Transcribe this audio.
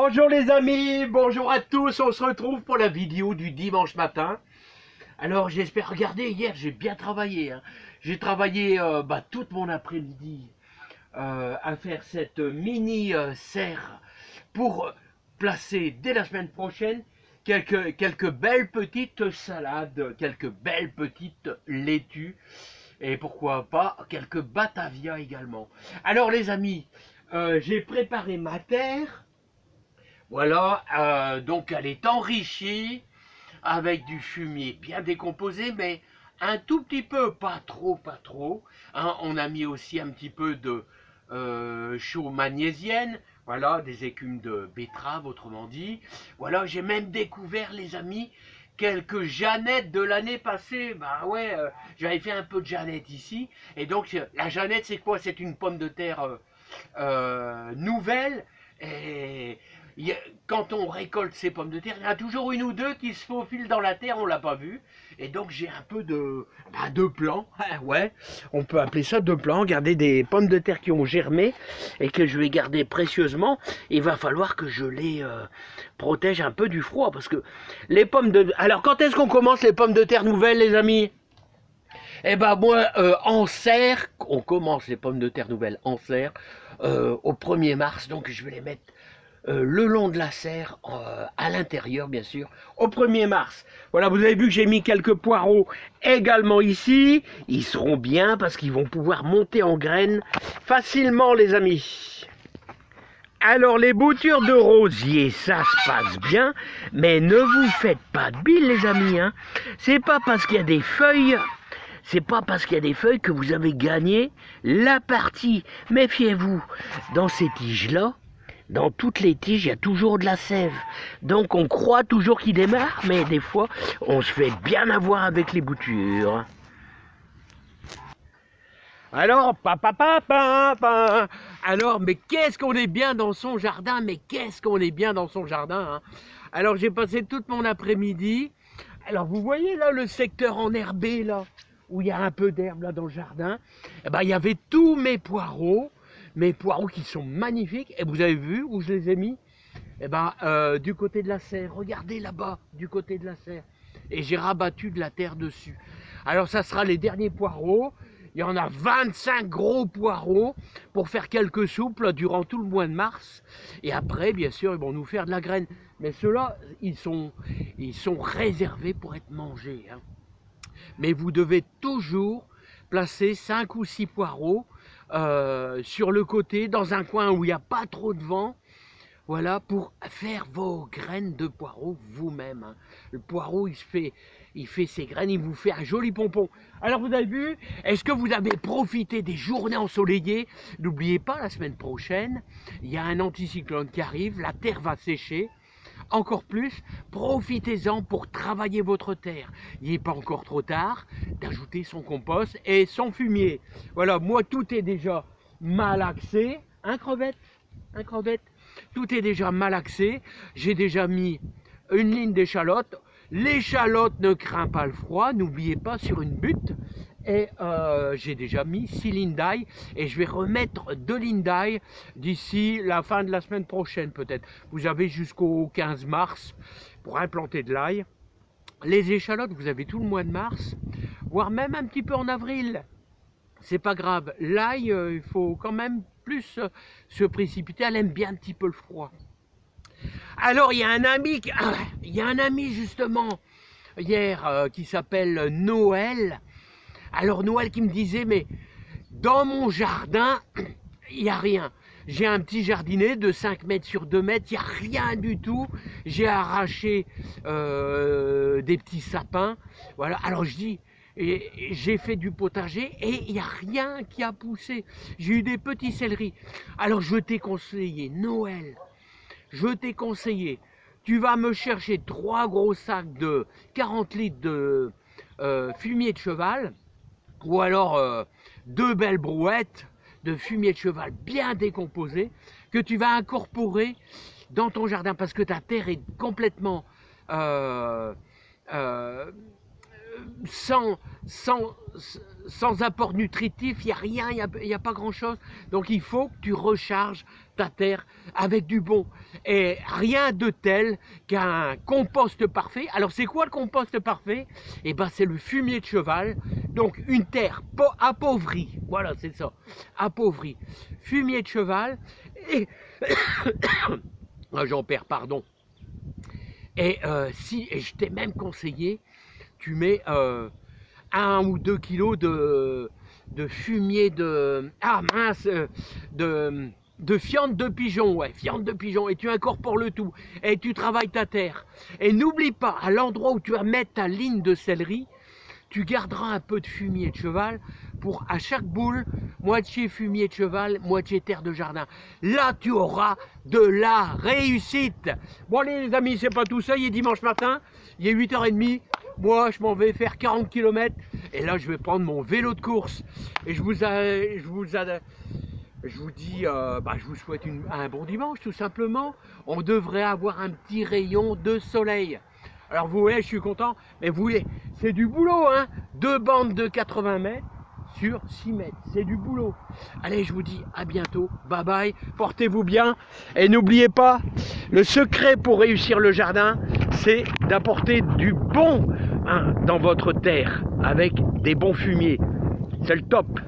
Bonjour les amis, bonjour à tous, on se retrouve pour la vidéo du dimanche matin. Alors j'espère, regardez, hier j'ai bien travaillé, hein. J'ai travaillé toute mon après-midi à faire cette mini serre pour placer dès la semaine prochaine quelques belles petites salades, quelques belles petites laitues et pourquoi pas quelques batavia également. Alors les amis, j'ai préparé ma terre. Voilà, donc elle est enrichie avec du fumier bien décomposé, mais un tout petit peu, pas trop, hein. On a mis aussi un petit peu de chaux magnésienne, voilà, des écumes de betterave, autrement dit. Voilà, j'ai même découvert, les amis, quelques Jeannettes de l'année passée. Bah ouais, j'avais fait un peu de Jeannette ici. Et donc, la Jeannette, c'est quoi? C'est une pomme de terre nouvelle. Et quand on récolte ces pommes de terre, il y en a toujours une ou deux qui se faufilent dans la terre, on l'a pas vu. Et donc j'ai un peu de plants, ouais, on peut appeler ça de plants. Regardez, des pommes de terre qui ont germé et que je vais garder précieusement. Il va falloir que je les protège un peu du froid, parce que les pommes de... Alors quand est-ce qu'on commence les pommes de terre nouvelles, les amis? Eh ben moi, en serre, on commence les pommes de terre nouvelles en serre au 1er mars, donc je vais les mettre le long de la serre, à l'intérieur bien sûr, au 1er mars. Voilà, vous avez vu que j'ai mis quelques poireaux également ici. Ils seront bien parce qu'ils vont pouvoir monter en graines facilement, les amis. Alors les boutures de rosier, ça se passe bien, mais ne vous faites pas de bile, les amis, hein. C'est pas parce qu'il y a des feuilles... C'est pas parce qu'il y a des feuilles que vous avez gagné la partie. Méfiez-vous, dans ces tiges-là, dans toutes les tiges, il y a toujours de la sève. Donc on croit toujours qu'il démarre, mais des fois, on se fait bien avoir avec les boutures. Alors, alors, mais qu'est-ce qu'on est bien dans son jardin, mais qu'est-ce qu'on est bien dans son jardin, hein. Alors, j'ai passé toute mon après-midi. Alors, vous voyez là, le secteur enherbé, là, où il y a un peu d'herbe, là, dans le jardin. Eh ben, il y avait tous mes poireaux qui sont magnifiques. Et vous avez vu où je les ai mis? Eh ben, du côté de la serre. Regardez là-bas, du côté de la serre. Et j'ai rabattu de la terre dessus. Alors, ça sera les derniers poireaux. Il y en a 25 gros poireaux pour faire quelques soupes là, durant tout le mois de mars. Et après, bien sûr, ils vont nous faire de la graine. Mais ceux-là, ils sont réservés pour être mangés, hein. Mais vous devez toujours placer 5 ou 6 poireaux sur le côté, dans un coin où il n'y a pas trop de vent. Voilà, pour faire vos graines de poireaux vous-même, hein. Le poireau, il fait ses graines, il vous fait un joli pompon. Alors vous avez vu, est-ce que vous avez profité des journées ensoleillées? N'oubliez pas, la semaine prochaine, il y a un anticyclone qui arrive, la terre va sécher. Encore plus, profitez-en pour travailler votre terre. Il n'est pas encore trop tard d'ajouter son compost et son fumier. Voilà, moi tout est déjà malaxé. Crevette, tout est déjà malaxé. J'ai déjà mis une ligne d'échalotes. L'échalote ne craint pas le froid, n'oubliez pas, sur une butte. Et j'ai déjà mis 6 lignes d'ail et je vais remettre 2 lignes d'ail d'ici la fin de la semaine prochaine peut-être. Vous avez jusqu'au 15 mars pour implanter de l'ail. Les échalotes, vous avez tout le mois de mars, voire même un petit peu en avril. C'est pas grave. L'ail, il faut quand même plus se précipiter. Elle aime bien un petit peu le froid. Alors il y a un ami justement hier qui s'appelle Noël. Alors Noël qui me disait, mais dans mon jardin, il n'y a rien. J'ai un petit jardinet de 5 mètres sur 2 mètres, il n'y a rien du tout. J'ai arraché des petits sapins. Voilà, alors je dis, j'ai fait du potager et il n'y a rien qui a poussé. J'ai eu des petits céleris. Alors je t'ai conseillé, Noël, je t'ai conseillé, tu vas me chercher 3 gros sacs de 40 litres de fumier de cheval. Ou alors 2 belles brouettes de fumier de cheval bien décomposé que tu vas incorporer dans ton jardin parce que ta terre est complètement sans, sans, sans apport nutritif, il n'y a rien, il n'y a pas grand-chose. Donc il faut que tu recharges ta terre avec du bon. Et rien de tel qu'un compost parfait. Alors c'est quoi le compost parfait? Eh ben c'est le fumier de cheval. Donc une terre appauvrie. Voilà, c'est ça. Appauvrie. Fumier de cheval. Et j'en perds, pardon. Et et je t'ai même conseillé, tu mets 1 ou 2 kilos de fumier de... Ah mince, de fiente de pigeon, ouais, fiente de pigeon, et tu incorpores le tout, et tu travailles ta terre. Et n'oublie pas, à l'endroit où tu vas mettre ta ligne de céleri, tu garderas un peu de fumier de cheval pour à chaque boule, moitié fumier de cheval, moitié terre de jardin. Là, tu auras de la réussite. Bon allez les amis, c'est pas tout ça, il est dimanche matin, il est 8h30. Moi, je m'en vais faire 40 km et là, je vais prendre mon vélo de course. Et je vous dis, je vous souhaite un bon dimanche, tout simplement. On devrait avoir un petit rayon de soleil. Alors, vous voyez, je suis content, mais vous voyez, c'est du boulot, hein. 2 bandes de 80 mètres sur 6 mètres. C'est du boulot. Allez, je vous dis à bientôt. Bye bye. Portez-vous bien. Et n'oubliez pas, le secret pour réussir le jardin, c'est d'apporter du bon dans votre terre avec des bons fumiers. C'est le top.